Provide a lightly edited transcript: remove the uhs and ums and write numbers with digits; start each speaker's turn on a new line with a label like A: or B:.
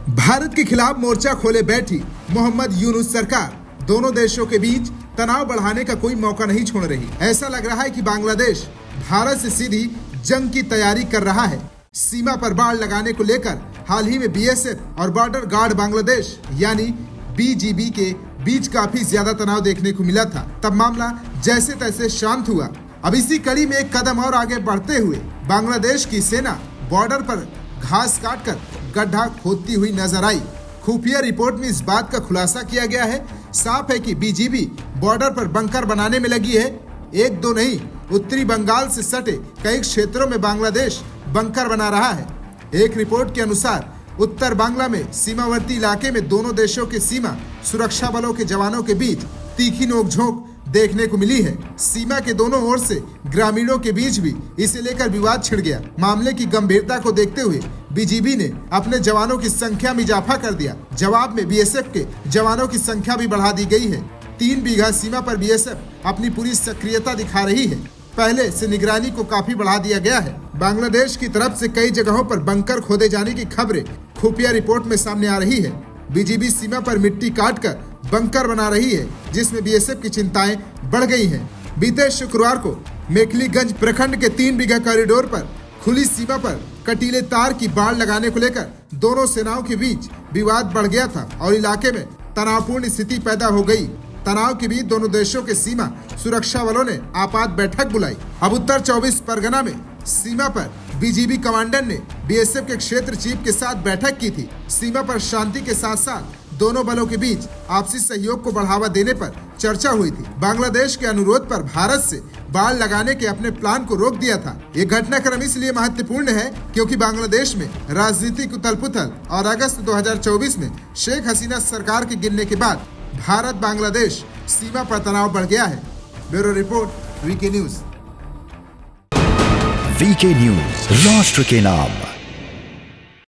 A: भारत के खिलाफ मोर्चा खोले बैठी मोहम्मद यूनुस सरकार दोनों देशों के बीच तनाव बढ़ाने का कोई मौका नहीं छोड़ रही। ऐसा लग रहा है कि बांग्लादेश भारत से सीधी जंग की तैयारी कर रहा है। सीमा पर बाड़ लगाने को लेकर हाल ही में बीएसएफ और बॉर्डर गार्ड बांग्लादेश यानी बीजीबी के बीच काफी ज्यादा तनाव देखने को मिला था। तब मामला जैसे तैसे शांत हुआ। अब इसी कड़ी में एक कदम और आगे बढ़ते हुए बांग्लादेश की सेना बॉर्डर पर घास काटकर गड्ढा खोदती हुई नजर आई। खुफिया रिपोर्ट में इस बात का खुलासा किया गया है। साफ है कि बीजीबी बॉर्डर पर बंकर बनाने में लगी है। एक दो नहीं, उत्तरी बंगाल से सटे कई क्षेत्रों में बांग्लादेश बंकर बना रहा है। एक रिपोर्ट के अनुसार उत्तर बांग्ला में सीमावर्ती इलाके में दोनों देशों के सीमा सुरक्षा बलों के जवानों के बीच तीखी नोकझोंक देखने को मिली है। सीमा के दोनों ओर से ग्रामीणों के बीच भी इसे लेकर विवाद छिड़ गया। मामले की गंभीरता को देखते हुए बीजीबी ने अपने जवानों की संख्या में इजाफा कर दिया। जवाब में बीएसएफ के जवानों की संख्या भी बढ़ा दी गई है। 3 बीघा सीमा पर बीएसएफ अपनी पूरी सक्रियता दिखा रही है। पहले से निगरानी को काफी बढ़ा दिया गया है। बांग्लादेश की तरफ से कई जगहों पर बंकर खोदे जाने की खबरें खुफिया रिपोर्ट में सामने आ रही है। बीजीबी सीमा पर मिट्टी काटकर बंकर बना रही है, जिसमें बीएसएफ की चिंताएं बढ़ गई हैं। बीते शुक्रवार को मेखलीगंज प्रखंड के 3 बीघा कॉरिडोर पर खुली सीमा पर कटीले तार की बाड़ लगाने को लेकर दोनों सेनाओं के बीच विवाद बढ़ गया था और इलाके में तनावपूर्ण स्थिति पैदा हो गई। तनाव के बीच दोनों देशों के सीमा सुरक्षा बलों ने आपात बैठक बुलाई। अब उत्तर 24 परगना में सीमा पर बीजीबी कमांडर ने बीएसएफ के क्षेत्र चीफ के साथ बैठक की थी। सीमा पर शांति के साथ साथ दोनों बलों के बीच आपसी सहयोग को बढ़ावा देने पर चर्चा हुई थी। बांग्लादेश के अनुरोध पर भारत से बाड़ लगाने के अपने प्लान को रोक दिया था। ये घटनाक्रम इसलिए महत्वपूर्ण है क्योंकि बांग्लादेश में राजनीतिक उथल-पुथल और अगस्त 2024 में शेख हसीना सरकार के गिरने के बाद भारत बांग्लादेश सीमा पर तनाव बढ़ गया है। Bureau report, VK news.
B: VK news, राष्ट्र के नाम।